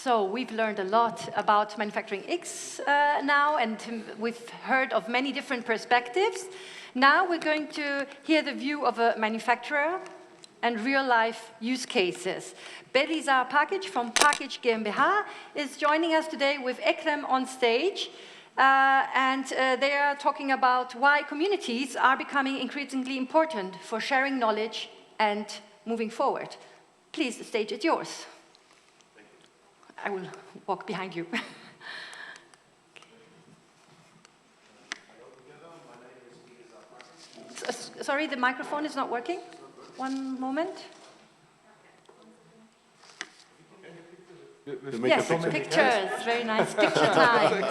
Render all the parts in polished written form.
So we've learned a lot about manufacturing X now, and we've heard of many different perspectives. Now we're going to hear the view of a manufacturer and real-life use cases. Belizer Pakic from Pakic GmbH is joining us today with Ekrem on stage. They are talking about why communities are becoming increasingly important for sharing knowledge and moving forward. Please, the stage is yours. I will walk behind you. Sorry, the microphone is not working. One moment. Yes, pictures. Very nice. Picture time.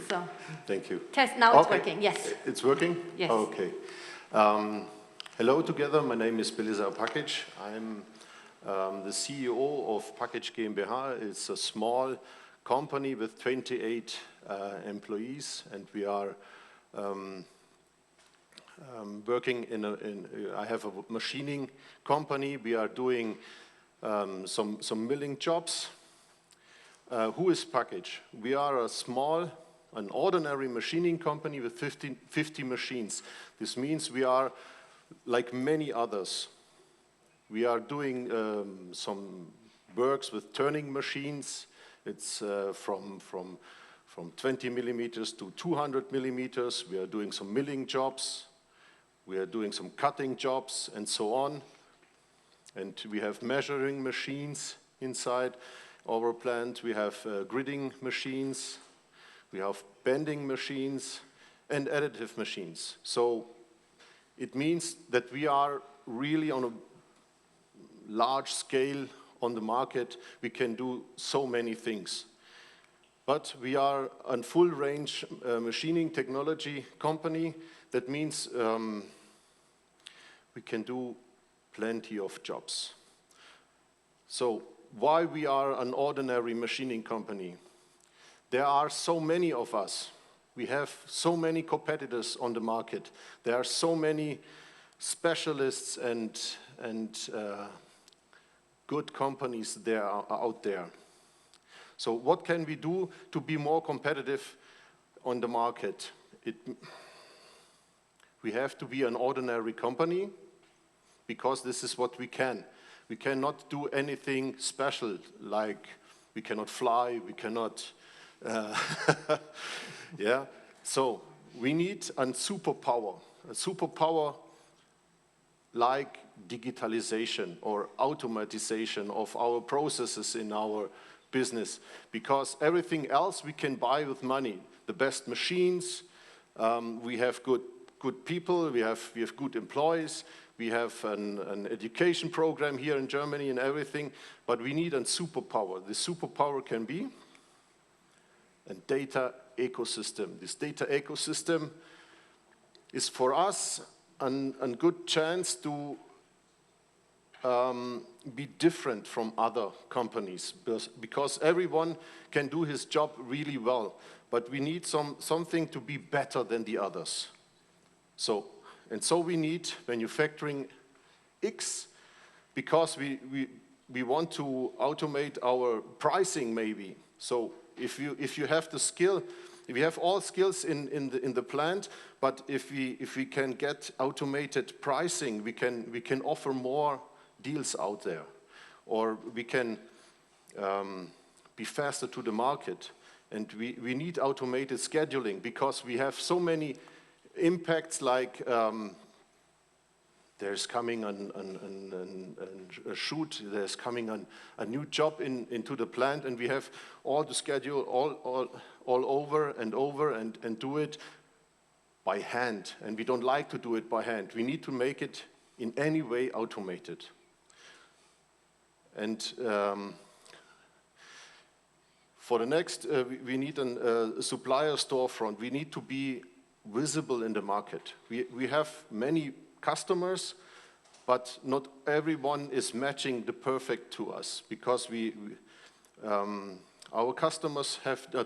So. Thank you. Test. Now it's working. Yes. It's working? Yes. Okay. Hello together. My name is Belizer Pakic. I'm the CEO of Pakic GmbH. It's a small company with 28 employees, and we are working I have a machining company. We are doing some milling jobs. Who is Pakic? We are an ordinary machining company with 50 machines. This means we are like many others. We are doing some works with turning machines. It's from 20 millimeters to 200 millimeters. We are doing some milling jobs. We are doing some cutting jobs and so on. And we have measuring machines inside our plant. We have gridding machines. We have bending machines and additive machines. So it means that we are really on a large scale on the market. We can do so many things. But we are a full range machining technology company. That means we can do plenty of jobs. So why we are an ordinary machining company? There are so many of us. We have so many competitors on the market. There are so many specialists and good companies there out there. So what can we do to be more competitive on the market? We have to be an ordinary company because this is what we can. We cannot do anything special, like we cannot fly, we cannot, yeah. So we need a superpower like digitalization or automatization of our processes in our business, because everything else we can buy with money. The best machines, we have good people, we have good employees, we have an education program here in Germany and everything, but we need a superpower. The superpower can be a data ecosystem. This data ecosystem is for us a good chance to be different from other companies, because everyone can do his job really well, but we need something to be better than the others. So we need manufacturing X, because we want to automate our pricing maybe. So if you have the skill, if you have all skills in the plant, but if we can get automated pricing, we can offer more deals out there, or we can be faster to the market. And we need automated scheduling, because we have so many impacts, like there's coming a shoot, there's coming a new job into the plant, and we have all the schedule all over and do it by hand. And we don't like to do it by hand. We need to make it in any way automated. And for the next, we need a supplier storefront. We need to be visible in the market. We have many customers, but not everyone is matching the perfect to us, because our customers have a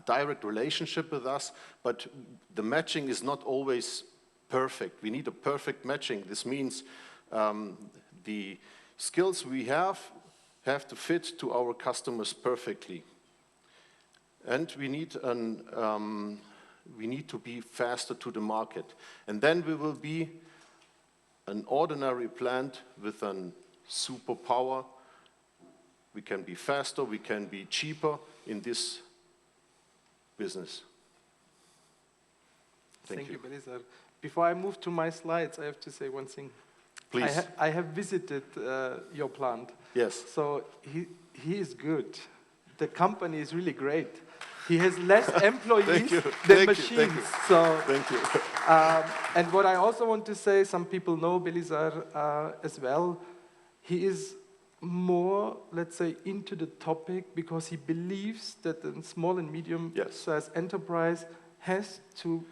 direct relationship with us, but the matching is not always perfect. We need a perfect matching. This means the skills we have to fit to our customers perfectly. And we need to be faster to the market. And then we will be an ordinary plant with a superpower. We can be faster, we can be cheaper in this business. Thank you, Belizer. Before I move to my slides, I have to say one thing. Please. I have visited your plant. Yes. So he is good. The company is really great. He has less employees than machines. Thank you. And what I also want to say, some people know Belizer as well. He is more, let's say, into the topic because he believes that the small and medium-sized enterprise has to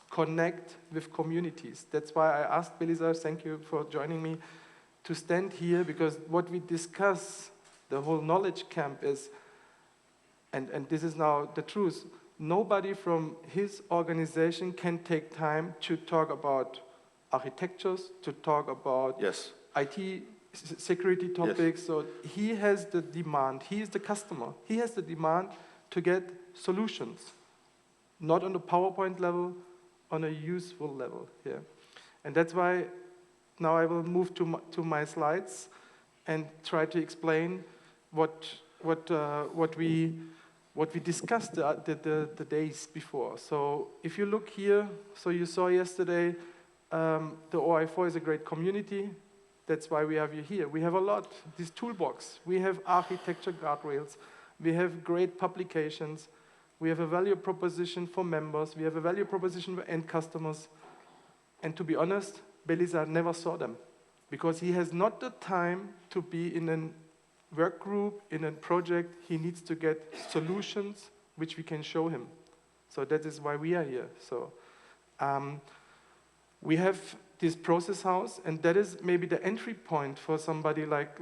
connect with communities. That's why I asked Belizer, thank you for joining me, to stand here, because what we discuss, the whole knowledge camp is, and this is now the truth, nobody from his organization can take time to talk about architectures, to talk about IT security topics. Yes. So he has the demand, he is the customer, he has the demand to get solutions, not on the PowerPoint level, on a useful level here. And that's why now I will move to my slides and try to explain what we discussed the days before. So if you look here, so you saw yesterday, the OI4 is a great community. That's why we have you here. We have a lot, this toolbox. We have architecture guardrails. We have great publications. We have a value proposition for members. We have a value proposition for end customers. And to be honest, Belizer never saw them because he has not the time to be in a work group, in a project. He needs to get solutions which we can show him. So that is why we are here. So we have this process house, and that is maybe the entry point for somebody like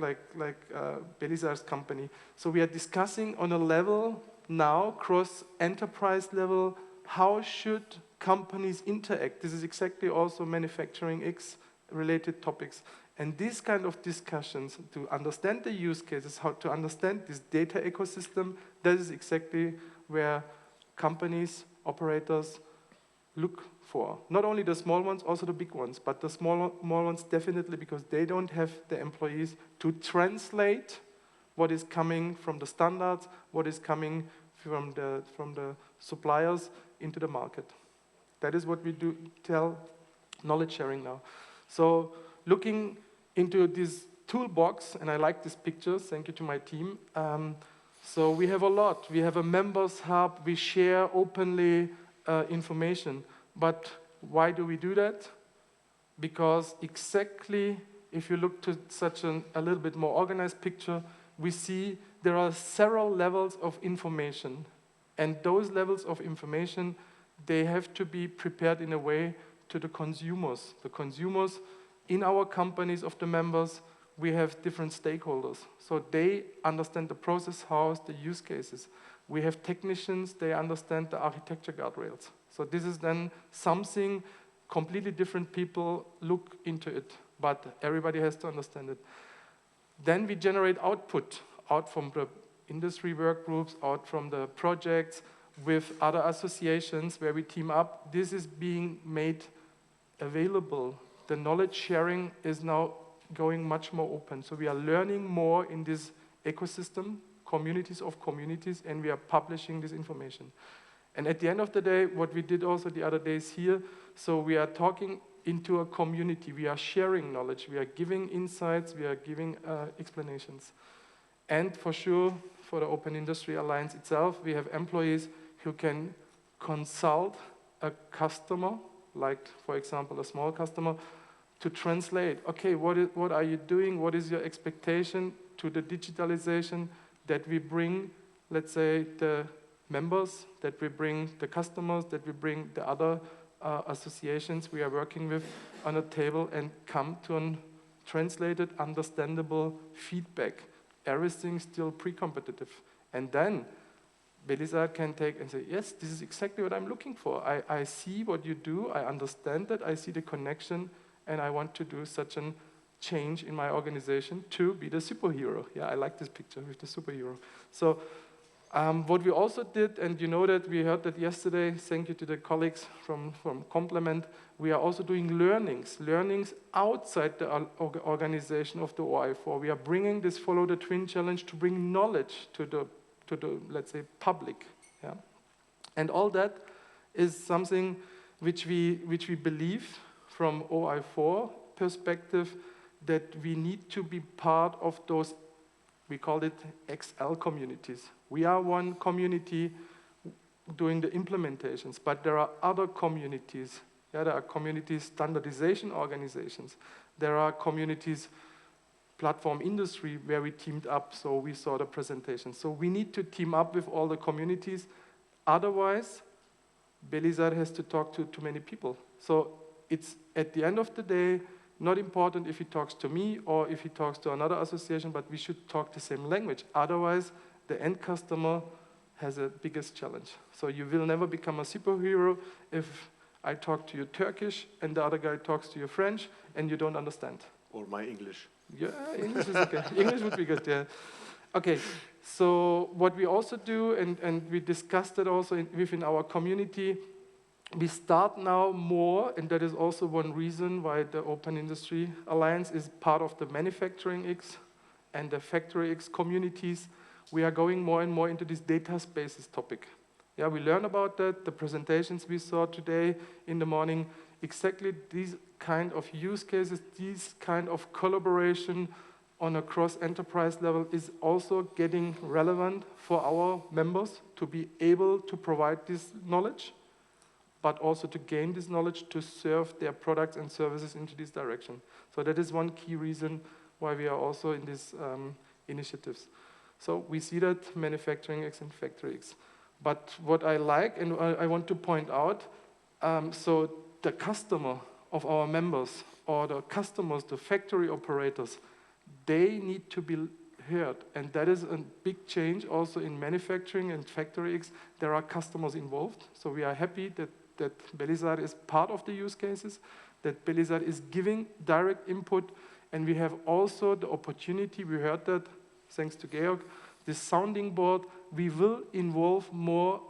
Belizer's company. So we are discussing on a level now, cross-enterprise level, how should companies interact? This is exactly also manufacturing X-related topics. And these kind of discussions, to understand the use cases, how to understand this data ecosystem, that is exactly where companies, operators look for. Not only the small ones, also the big ones, but the small ones definitely, because they don't have the employees to translate what is coming from the standards, what is coming from the suppliers into the market. That is what we do tell knowledge sharing now. So looking into this toolbox, and I like this picture, thank you to my team. So we have a lot. We have a members hub, we share openly information. But why do we do that? Because exactly, if you look to such a little bit more organized picture, we see there are several levels of information. And those levels of information, they have to be prepared in a way to the consumers. The consumers in our companies of the members, we have different stakeholders. So they understand the process house, the use cases. We have technicians, they understand the architecture guardrails. So this is then something completely different people look into it, but everybody has to understand it. Then we generate output out from the industry work groups, out from the projects with other associations where we team up. This is being made available. The knowledge sharing is now going much more open. So we are learning more in this ecosystem, communities of communities, and we are publishing this information. And at the end of the day, what we did also the other days here, so we are talking into a community. We are sharing knowledge. We are giving insights. We are giving explanations. And for sure, for the Open Industry Alliance itself, we have employees who can consult a customer, like, for example, a small customer, to translate, okay, what are you doing? What is your expectation to the digitalization that we bring, let's say, the members, that we bring the customers, that we bring the other associations we are working with on a table and come to a translated, understandable feedback. Everything still pre-competitive. And then Belizer can take and say, yes, this is exactly what I'm looking for. I see what you do, I understand that, I see the connection, and I want to do such a change in my organization to be the superhero. Yeah, I like this picture with the superhero. So what we also did, and you know that we heard that yesterday, thank you to the colleagues from Complement, we are also doing learnings outside the organization of the OI4. We are bringing this Follow the Twin challenge to bring knowledge to the let's say, public. Yeah? And all that is something which we believe from OI4 perspective that we need to be part of those, we call it XL communities. We are one community doing the implementations, but there are other communities. Yeah, there are communities, standardization organizations. There are communities, platform industry, where we teamed up, so we saw the presentation. So we need to team up with all the communities. Otherwise, Belizer has to talk to too many people. So it's, at the end of the day, not important if he talks to me or if he talks to another association, but we should talk the same language. Otherwise, the end customer has a biggest challenge. So you will never become a superhero if I talk to you Turkish and the other guy talks to you French and you don't understand. Or my English. Yeah, English is okay. English would be good, yeah. Okay, so what we also do, and we discussed it also within our community, we start now more, and that is also one reason why the Open Industry Alliance is part of the Manufacturing X and the Factory X communities. We are going more and more into this data spaces topic. Yeah, we learn about that, the presentations we saw today in the morning, exactly these kind of use cases, these kind of collaboration on a cross-enterprise level is also getting relevant for our members to be able to provide this knowledge, but also to gain this knowledge to serve their products and services into this direction. So that is one key reason why we are also in these initiatives. So we see that Manufacturing X and Factory X. But what I like, and I want to point out, so the customer of our members, or the customers, the factory operators, they need to be heard. And that is a big change also in Manufacturing and Factory X. There are customers involved. So we are happy that Belizer is part of the use cases, that Belizer is giving direct input. And we have also the opportunity, we heard that, thanks to Georg, this sounding board, we will involve more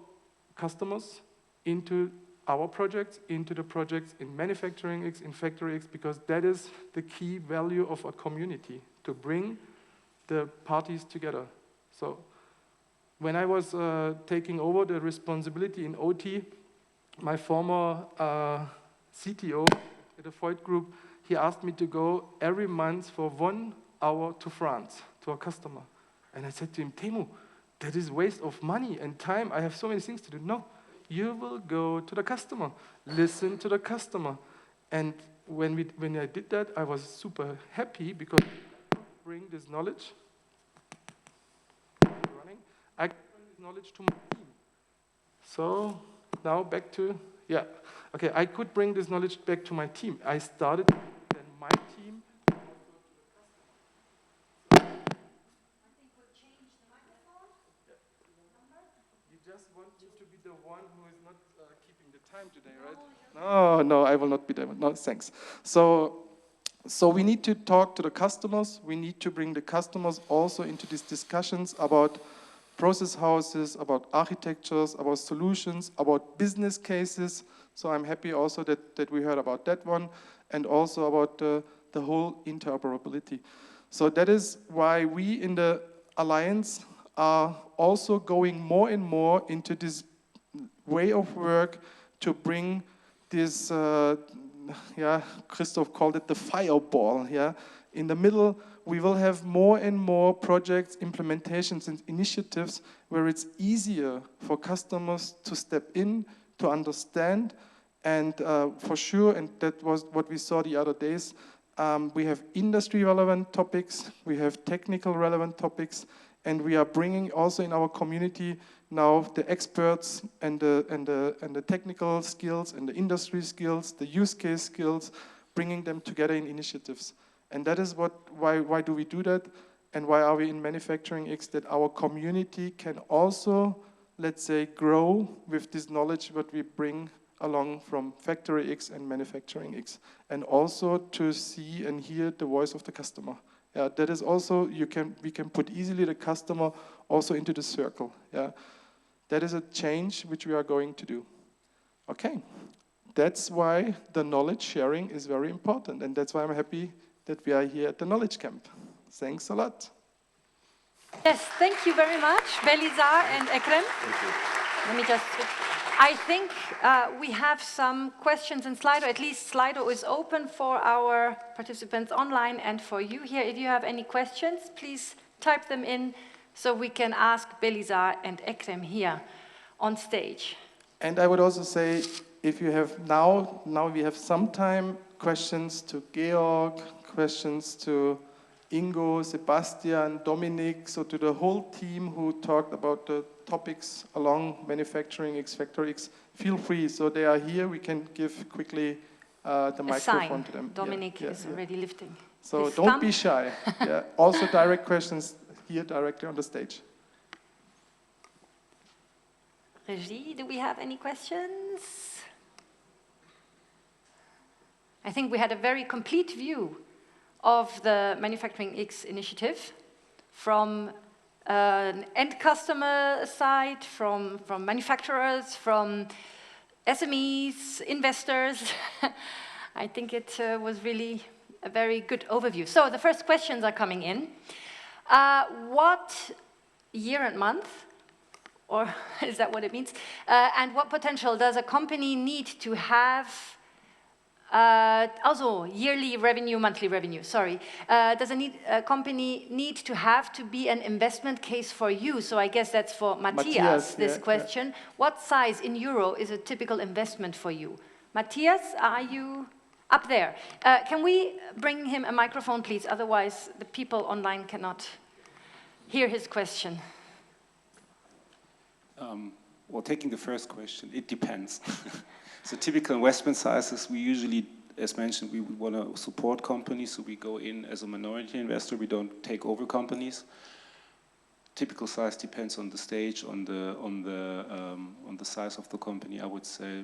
customers into our projects, into the projects in Manufacturing X, in Factory X, because that is the key value of a community, to bring the parties together. So when I was taking over the responsibility in OT, my former CTO at the Voigt Group, he asked me to go every month for 1 hour to France, to a customer. And I said to him, Temu, that is waste of money and time. I have so many things to do. No, you will go to the customer, listen to the customer. And when I did that, I was super happy because I could bring this knowledge. I could bring this knowledge to my team. So now back to, yeah. Okay, I could bring this knowledge back to my team. I started then my team. Just want you to be the one who is not keeping the time today, right? No, I will not be there. No, thanks. So we need to talk to the customers. We need to bring the customers also into these discussions about process houses, about architectures, about solutions, about business cases. So I'm happy also that we heard about that one, and also about the whole interoperability. So that is why we in the Alliance are also going more and more into this way of work to bring this, Christoph called it the fireball, yeah. In the middle, we will have more and more projects, implementations, and initiatives where it's easier for customers to step in, to understand, and for sure, and that was what we saw the other days, we have industry-relevant topics, we have technical relevant topics, and we are bringing also in our community now the experts and the technical skills and the industry skills, the use case skills, bringing them together in initiatives. And that is why do we do that? And why are we in Manufacturing X? That our community can also, let's say, grow with this knowledge what we bring along from Factory X and Manufacturing X, and also to see and hear the voice of the customer. Yeah, that is also, we can put easily the customer also into the circle. Yeah, that is a change which we are going to do. Okay, that's why the knowledge sharing is very important, and that's why I'm happy that we are here at the Knowledge Camp. Thanks a lot. Yes, thank you very much, Belizer and Ekrem. Thank you. Let me just switch. I think we have some questions in Slido. At least Slido is open for our participants online and for you here. If you have any questions, please type them in so we can ask Belizer and Ekrem here on stage. And I would also say, if you have now we have some time, questions to Georg, questions to Ingo, Sebastian, Dominic, so to the whole team who talked about the topics along Manufacturing X, Factory X, feel free. So they are here, we can give quickly the microphone to them. Dominic is already lifting. So don't be shy. Yeah. Also direct questions here directly on the stage. Regie, do we have any questions? I think we had a very complete view of the Manufacturing X initiative from an end customer side, from manufacturers, from SMEs, investors. I think it was really a very good overview. So the first questions are coming in. What year and month, or is that what it means? And what potential does a company need to have? Also, yearly revenue, monthly revenue, sorry. Does a company need to have to be an investment case for you? So I guess that's for Matthias, this question. Yeah. What size in euro is a typical investment for you? Matthias, are you up there? Can we bring him a microphone, please? Otherwise, the people online cannot hear his question. Well, taking the first question, it depends. So typical investment sizes, we usually, as mentioned, we want to support companies, so we go in as a minority investor, we don't take over companies. Typical size depends on the stage, on the size of the company. I would say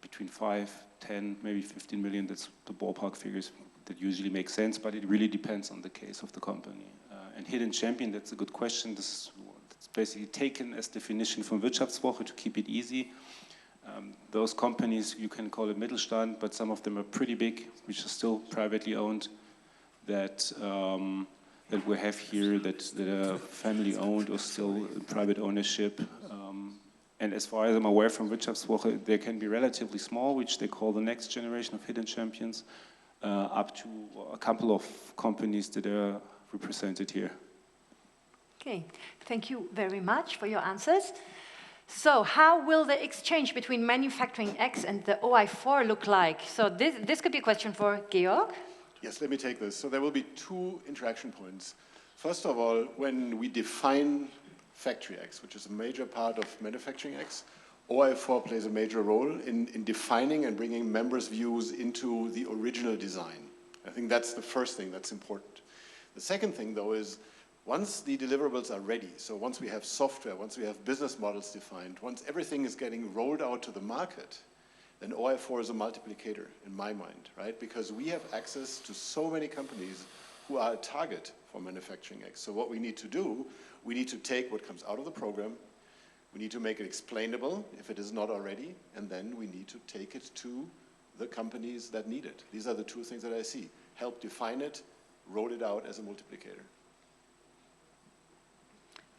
between 5, 10, maybe 15 million, that's the ballpark figures that usually make sense, but it really depends on the case of the company. And hidden champion, that's a good question. This is basically taken as definition from Wirtschaftswoche to keep it easy. Those companies, you can call it Mittelstand, but some of them are pretty big, which are still privately owned, that we have here, that are family owned or still in private ownership. And as far as I'm aware from Wirtschaftswoche, they can be relatively small, which they call the next generation of hidden champions, up to a couple of companies that are represented here. Okay, thank you very much for your answers. So how will the exchange between Manufacturing X and the OI4 look like? So this could be a question for Georg. Yes, let me take this. So there will be 2 interaction points. First of all, when we define Factory X, which is a major part of Manufacturing X, OI4 plays a major role in defining and bringing members' views into the original design. I think that's the first thing that's important. The second thing, though, is once the deliverables are ready, so once we have software, once we have business models defined, once everything is getting rolled out to the market, then OI4 is a multiplicator in my mind, right? Because we have access to so many companies who are a target for Manufacturing X. So what we need to do, we need to take what comes out of the program, we need to make it explainable if it is not already, and then we need to take it to the companies that need it. These are the 2 things that I see. Help define it, roll it out as a multiplicator.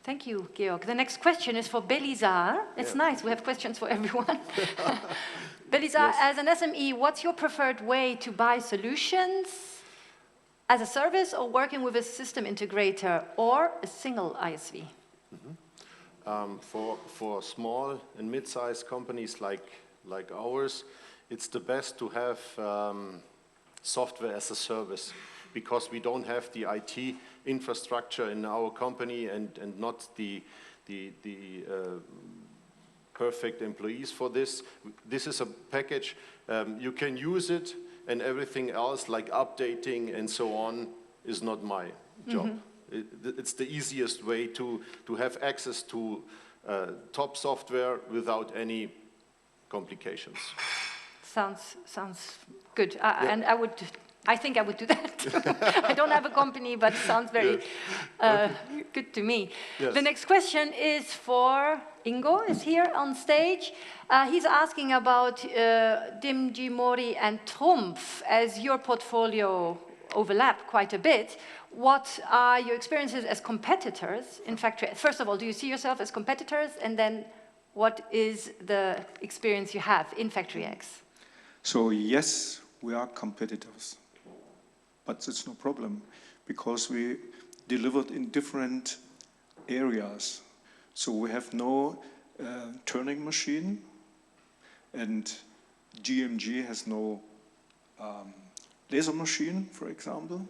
Thank you, Georg. The next question is for Belizer. It's nice, we have questions for everyone. Belizer, yes. As an SME, what's your preferred way to buy solutions? As a service or working with a system integrator or a single ISV? Mm-hmm. For small and mid-sized companies like ours, it's the best to have software as a service, because we don't have the IT infrastructure in our company and not the perfect employees for this. This is a package. You can use it, and everything else like updating and so on is not my job. Mm-hmm. It's the easiest way to have access to top software without any complications. Sounds good. And I think I would do that too. I don't have a company, but it sounds very good to me. Yes. The next question is for Ingo, is here on stage. He's asking about Dimji, Mori, and Trumpf, as your portfolio overlap quite a bit. What are your experiences as competitors in Factory? First of all, do you see yourself as competitors? And then what is the experience you have in Factory X? So yes, we are competitors, but it's no problem because we delivered in different areas. So we have no turning machine, and GmbH has no laser machine, for example,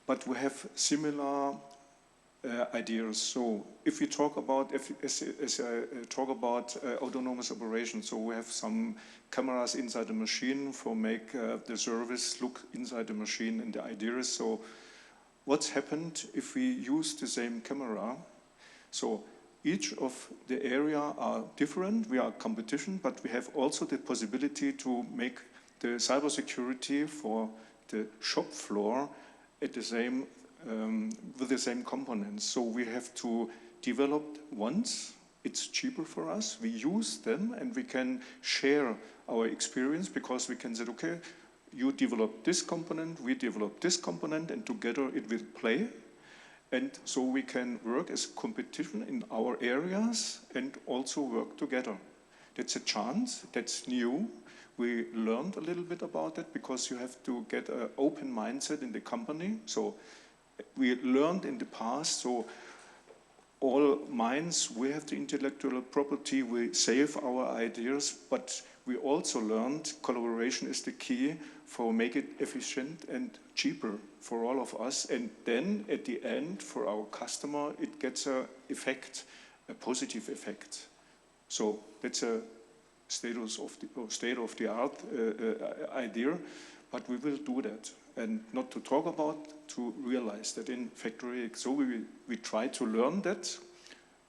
but we have similar ideas. So if we talk about, autonomous operations, so we have some cameras inside the machine for make the service look inside the machine, and the idea is, so what's happened if we use the same camera? So each of the area are different, we are competition, but we have also the possibility to make the cybersecurity for the shop floor at the same with the same components. So we have to develop once, it's cheaper for us, we use them and we can share our experience because we can say, okay, you develop this component, we develop this component, and together it will play. And so we can work as competition in our areas and also work together. That's a chance, that's new. We learned a little bit about it because you have to get an open mindset in the company. So we learned in the past, so all minds, we have the intellectual property, we save our ideas, but we also learned collaboration is the key for make it efficient and cheaper for all of us. And then at the end, for our customer, it gets a effect, a positive effect. So that's a state-of-the-art idea, but we will do that. And not to talk about, to realize that in Factory X. So we try to learn that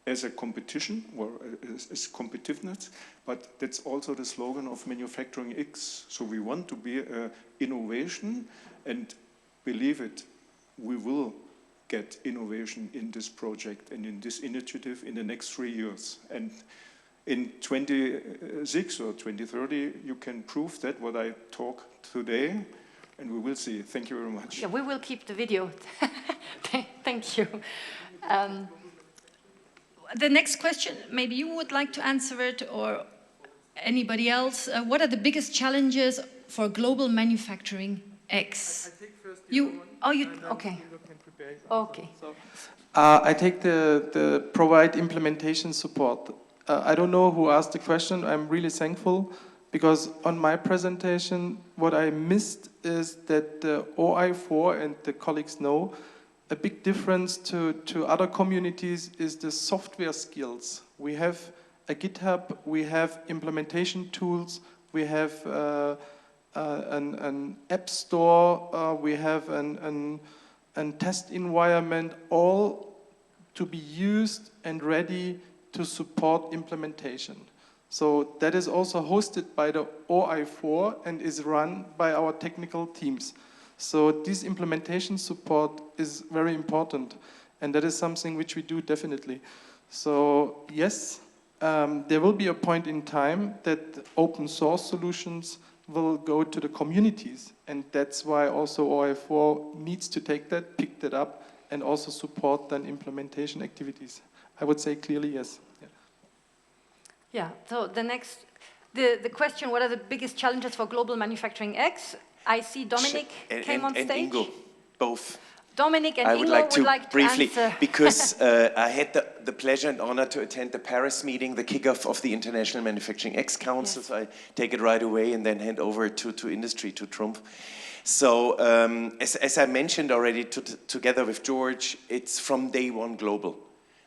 as a competition or as competitiveness, but that's also the slogan of Manufacturing X. So we want to be an innovation, and believe it, we will get innovation in this project and in this initiative in the next 3 years. And in 2026 or 2030, you can prove that what I talk today, and we will see. Thank you very much. Yeah, we will keep the video. Thank you. The next question, maybe you would like to answer it, or anybody else. What are the biggest challenges for global manufacturing X? I take first okay. Okay. So, I take the provide implementation support. I don't know who asked the question. I'm really thankful because on my presentation, what I missed is that the OI4, and the colleagues know, a big difference to other communities is the software skills. We have a GitHub, we have implementation tools, we have an app store, we have an test environment, all to be used and ready to support implementation. So that is also hosted by the OI4 and is run by our technical teams. So this implementation support is very important, and that is something which we do definitely. So yes, there will be a point in time that open source solutions will go to the communities, and that's why also OI4 needs to take that, pick that up, and also support then implementation activities. I would say clearly yes. Yeah, so the question, what are the biggest challenges for global manufacturing X? I see Dominic came on stage. And Ingo, both. Dominic and I Ingo would like to briefly, answer. because I had the pleasure and honor to attend the Paris meeting, the kickoff of the International Manufacturing X Council. Yes. So I take it right away and then hand over to industry, to Trumpf. So as I mentioned already together with George, it's from day one global.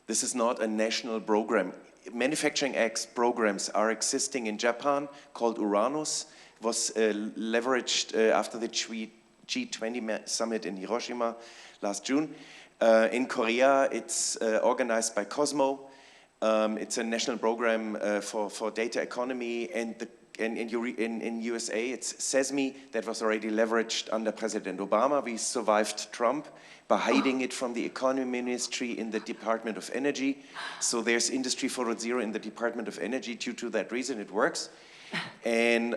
This is not a national program. Manufacturing X programs are existing in Japan, called Uranus, was leveraged after the G20 summit in Hiroshima last June. In Korea, it's organized by Cosmo. It's a national program for data economy, and in USA it's SESME that was already leveraged under President Obama. We survived Trump by hiding it from the economy ministry in the Department of Energy. So there's Industry 4.0 in the Department of Energy. Due to that reason, it works. And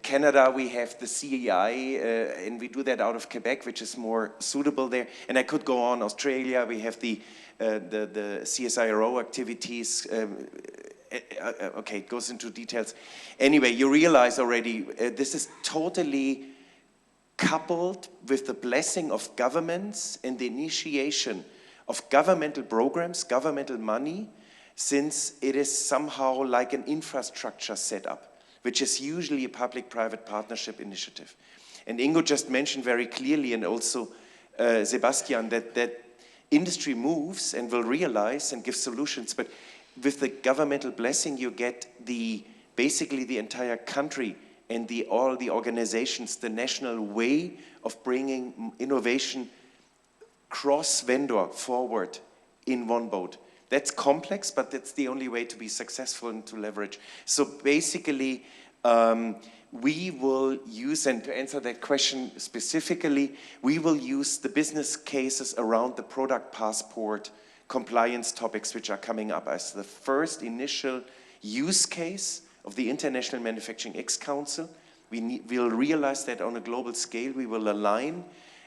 Canada, we have the CEI, and we do that out of Quebec, which is more suitable there. And I could go on. Australia, we have the CSIRO activities. Okay, it goes into details. Anyway, you realize already this is totally coupled with the blessing of governments and the initiation of governmental programs, governmental money, since it is somehow like an infrastructure setup, which is usually a public-private partnership initiative. And Ingo just mentioned very clearly, and also Sebastian, that industry moves and will realize and give solutions, but with the governmental blessing, you get basically the entire country and all the organizations, the national way of bringing innovation cross-vendor forward in one boat. That's complex, but that's the only way to be successful and to leverage. So basically, we will use, and to answer that question specifically, we will use the business cases around the product passport compliance topics which are coming up as the first initial use case of the International Manufacturing X Council. We'll realize that on a global scale, we will align.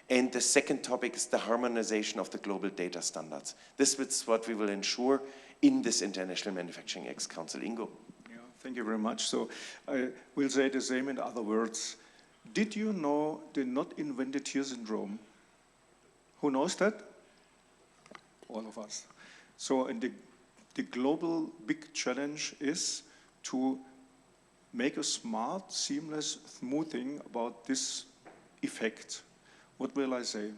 And the second topic is the harmonization of the global data standards. This is what we will ensure in this International Manufacturing X Council. Ingo. Yeah, thank you very much. So I will say the same in other words. Did you know the not invented here syndrome? Who knows that? All of us. So and the global big challenge is to make a smart, seamless smoothing about this effect. What will I say?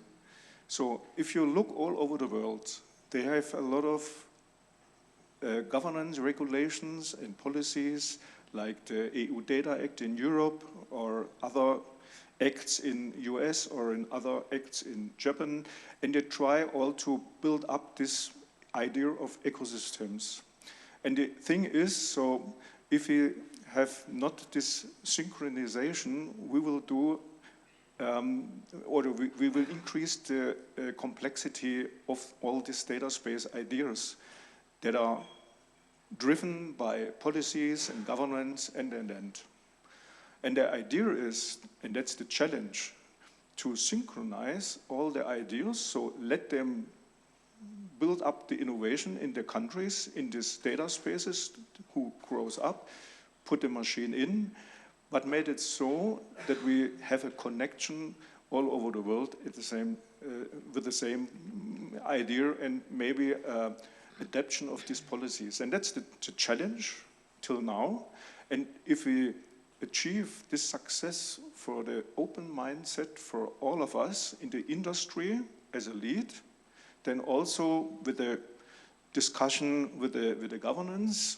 So if you look all over the world, they have a lot of governance regulations and policies like the EU Data Act in Europe or other acts in US or in other acts in Japan, and they try all to build up this idea of ecosystems. And the thing is, so if we have not this synchronization, we will do or we will increase the complexity of all these data space ideas that are driven by policies and governments and. And the idea is, and that's the challenge, to synchronize all the ideas, so let them build up the innovation in the countries, in these data spaces, who grows up, put the machine in, but made it so that we have a connection all over the world at the same, with the same idea and maybe adaptation of these policies. And that's the challenge till now. And if we achieve this success for the open mindset for all of us in the industry as a lead, then also with the discussion with the governance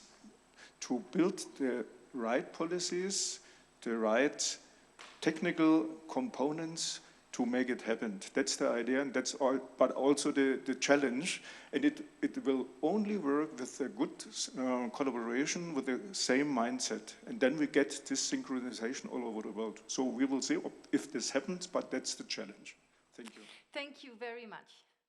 to build the right policies, the right technical components to make it happen. That's the idea, and that's all, but also the challenge. And it will only work with a good collaboration with the same mindset. And then we get this synchronization all over the world. So we will see if this happens, but that's the challenge. Thank you. Thank you very much.